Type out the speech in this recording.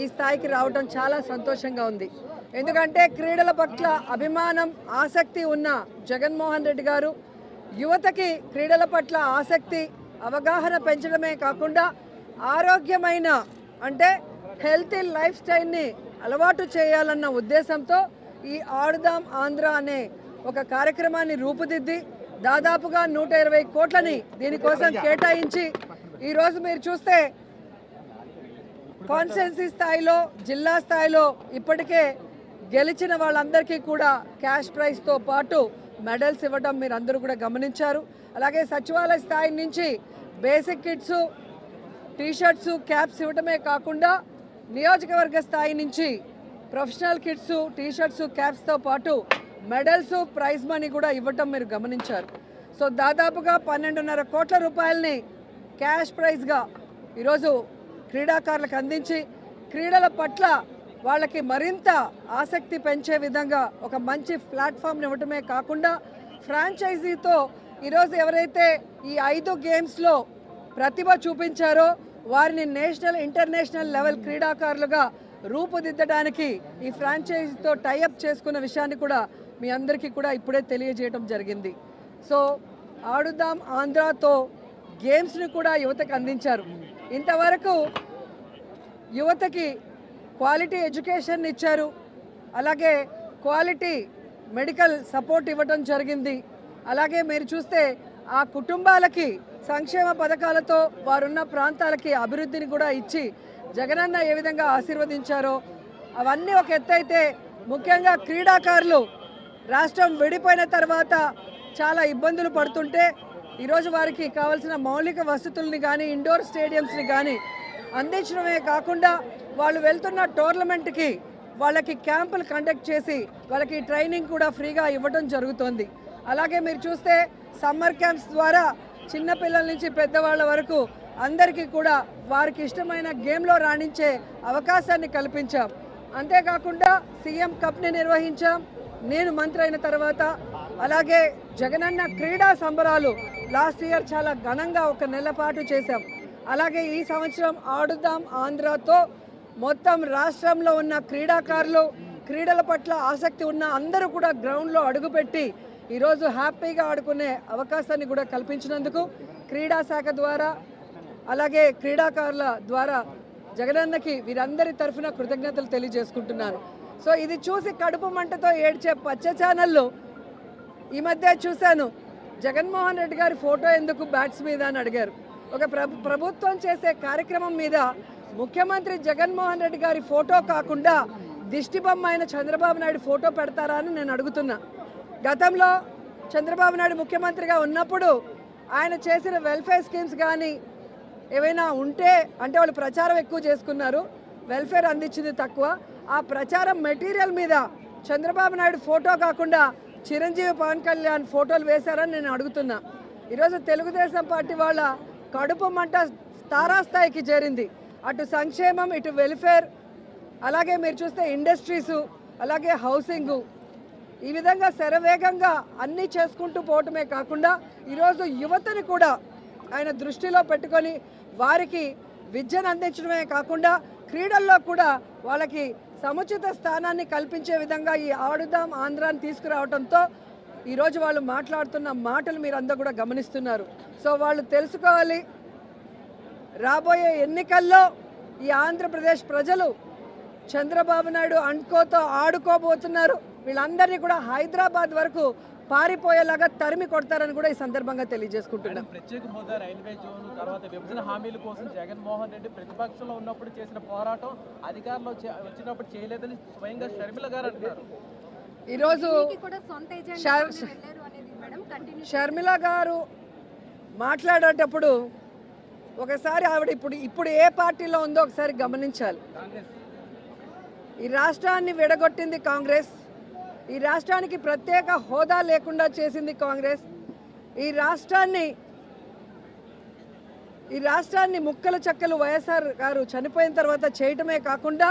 ఈ స్థాయికి రావడం చాలా సంతోషంగా ఉంది. ఎందుకంటే క్రీడల పట్ల అభిమానం, ఆసక్తి ఉన్న జగన్మోహన్ రెడ్డి గారు యువతకి క్రీడల పట్ల ఆసక్తి, అవగాహన పెంచడమే కాకుండా ఆరోగ్యమైన అంటే హెల్తీ లైఫ్ స్టైల్ని అలవాటు చేయాలన్న ఉద్దేశంతో ఈ ఆడుదాం ఆంధ్ర అనే ఒక కార్యక్రమాన్ని రూపుదిద్ది దాదాపుగా 120 కోట్లని దీనికోసం కేటాయించి ఈరోజు మీరు చూస్తే కాన్స్టిట్యున్సీ స్థాయిలో, జిల్లా స్థాయిలో ఇప్పటికే గెలిచిన వాళ్ళందరికీ కూడా క్యాష్ ప్రైజ్తో పాటు మెడల్స్ ఇవ్వడం మీరు అందరూ కూడా గమనించారు. అలాగే సచివాలయ స్థాయి నుంచి బేసిక్ కిట్స్, టీషర్ట్స్, క్యాప్స్ ఇవ్వడమే కాకుండా నియోజకవర్గ స్థాయి నుంచి ప్రొఫెషనల్ కిట్స్, టీషర్ట్స్, క్యాప్స్తో పాటు మెడల్స్, ప్రైజ్ మనీ కూడా ఇవ్వటం మీరు గమనించారు. సో దాదాపుగా 12.5 కోట్ల రూపాయలని క్యాష్ ప్రైజ్గా ఈరోజు క్రీడాకారులకు అందించి క్రీడల పట్ల వాళ్ళకి మరింత ఆసక్తి పెంచే విధంగా ఒక మంచి ప్లాట్ఫామ్ని ఇవ్వటమే కాకుండా ఫ్రాంచైజీతో ఈరోజు ఎవరైతే ఈ 5 గేమ్స్లో ప్రతిభ చూపించారో వారిని నేషనల్, ఇంటర్నేషనల్ లెవెల్ క్రీడాకారులుగా రూపుదిద్దడానికి ఈ ఫ్రాంచైజీతో టైఅప్ చేసుకున్న విషయాన్ని కూడా మీ అందరికీ కూడా ఇప్పుడే తెలియజేయడం జరిగింది. సో ఆడుదాం ఆంధ్రాతో గేమ్స్ని కూడా యువతకు అందించారు. ఇంతవరకు యువతకి క్వాలిటీ ఎడ్యుకేషన్ ఇచ్చారు, అలాగే క్వాలిటీ మెడికల్ సపోర్ట్ ఇవ్వడం జరిగింది. అలాగే మీరు చూస్తే ఆ కుటుంబాలకి సంక్షేమ పథకాలతో వారున్న ప్రాంతాలకి అభివృద్ధిని కూడా ఇచ్చి జగనన్న ఏ విధంగా ఆశీర్వదించారో అవన్నీ ఒక ఎత్తైతే, ముఖ్యంగా క్రీడాకారులు రాష్ట్రం విడిపోయిన తర్వాత చాలా ఇబ్బందులు పడుతుంటే ఈరోజు వారికి కావాల్సిన మౌలిక వసతుల్ని కానీ, ఇండోర్ స్టేడియంస్ని కానీ అందించడమే కాకుండా వాళ్ళు వెళ్తున్న టోర్నమెంట్కి వాళ్ళకి క్యాంపులు కండక్ట్ చేసి వాళ్ళకి ట్రైనింగ్ కూడా ఫ్రీగా ఇవ్వడం జరుగుతుంది. అలాగే మీరు చూస్తే సమ్మర్ క్యాంప్స్ ద్వారా చిన్నపిల్లల నుంచి పెద్దవాళ్ళ వరకు అందరికీ కూడా వారికి ఇష్టమైన గేమ్లో రాణించే అవకాశాన్ని కల్పించాం. అంతేకాకుండా సీఎం కప్ని నిర్వహించాం నేను మంత్రి అయిన తర్వాత. అలాగే జగనన్న క్రీడా సంబరాలు లాస్ట్ ఇయర్ చాలా ఘనంగా 1 నెల పాటు చేశాం. అలాగే ఈ సంవత్సరం ఆడుదాం ఆంధ్రాతో మొత్తం రాష్ట్రంలో ఉన్న క్రీడాకారులు, క్రీడల పట్ల ఆసక్తి ఉన్న అందరూ కూడా గ్రౌండ్లో అడుగుపెట్టి ఈరోజు హ్యాపీగా ఆడుకునే అవకాశాన్ని కూడా కల్పించినందుకు క్రీడా శాఖ ద్వారా, అలాగే క్రీడాకారుల ద్వారా జగనన్నకి వీరందరి తరఫున కృతజ్ఞతలు తెలియజేసుకుంటున్నాను. సో ఇది చూసి కడుపు మంటతో ఏడ్చే పచ్చ ఛానళ్ళు ఈ మధ్య చూశాను. జగన్మోహన్ రెడ్డి గారి ఫోటో ఎందుకు బ్యాట్స్ మీద అని అడిగారు. ఒక ప్రభుత్వం చేసే కార్యక్రమం మీద ముఖ్యమంత్రి జగన్మోహన్ రెడ్డి గారి ఫోటో కాకుండా దిష్టిబొమ్మ అయిన చంద్రబాబు నాయుడు ఫోటో పెడతారా అని నేను అడుగుతున్నా. గతంలో చంద్రబాబు నాయుడు ముఖ్యమంత్రిగా ఉన్నప్పుడు ఆయన చేసిన వెల్ఫేర్ స్కీమ్స్ కానీ ఏవైనా ఉంటే, అంటే వాళ్ళు ప్రచారం ఎక్కువ చేసుకున్నారు, వెల్ఫేర్ అందించింది తక్కువ. ఆ ప్రచారం మెటీరియల్ మీద చంద్రబాబు నాయుడు ఫోటో కాకుండా చిరంజీవి, పవన్ కళ్యాణ్ ఫోటోలు వేశారని నేను అడుగుతున్నా. ఈరోజు తెలుగుదేశం పార్టీ వాళ్ళ కడుపు మంట తారాస్థాయికి చేరింది. అటు సంక్షేమం, ఇటు వెల్ఫేర్, అలాగే మీరు చూస్తే ఇండస్ట్రీసు, అలాగే హౌసింగు, ఈ విధంగా శరవేగంగా అన్నీ చేసుకుంటూ పోవటమే కాకుండా ఈరోజు యువతని కూడా ఆయన దృష్టిలో పెట్టుకొని వారికి విద్యను అందించడమే కాకుండా క్రీడల్లో కూడా వాళ్ళకి సముచిత స్థానాన్ని కల్పించే విధంగా ఈ ఆడుదాం ఆంధ్రాని తీసుకురావడంతో ఈరోజు వాళ్ళు మాట్లాడుతున్న మాటలు మీరు అందరూ కూడా గమనిస్తున్నారు. సో వాళ్ళు తెలుసుకోవాలి, రాబోయే ఎన్నికల్లో ఈ ఆంధ్రప్రదేశ్ ప్రజలు చంద్రబాబు నాయుడు అండ్కోతో ఆడుకోబోతున్నారు. వీళ్ళందరినీ కూడా హైదరాబాద్ వరకు పారిపోయేలాగా తరిమి కొడతారని కూడా ఈ సందర్భంగా తెలియజేసుకుంటున్నాం. ప్రత్యేక హోదా, రైల్వే జోన్ తర్వాత విభజన హామీల కోసం జగన్మోహన్ రెడ్డి ప్రతిపక్షంలో ఉన్నప్పుడు చేసిన పోరాటం అధికారంలో వచ్చినప్పుడు చేయలేదని స్వయంగా షర్మిల గారు అంటున్నారు. ఈరోజు షర్మిల గారు మాట్లాడేటప్పుడు ఒకసారి ఆవిడ ఇప్పుడు ఏ పార్టీలో ఉందో ఒకసారి గమనించాలి. ఈ రాష్ట్రాన్ని విడగొట్టింది కాంగ్రెస్, ఈ రాష్ట్రానికి ప్రత్యేక హోదా లేకుండా చేసింది కాంగ్రెస్, ఈ రాష్ట్రాన్ని ముక్కలు చెక్కలు వైఎస్ఆర్ గారు చనిపోయిన తర్వాత చేయటమే కాకుండా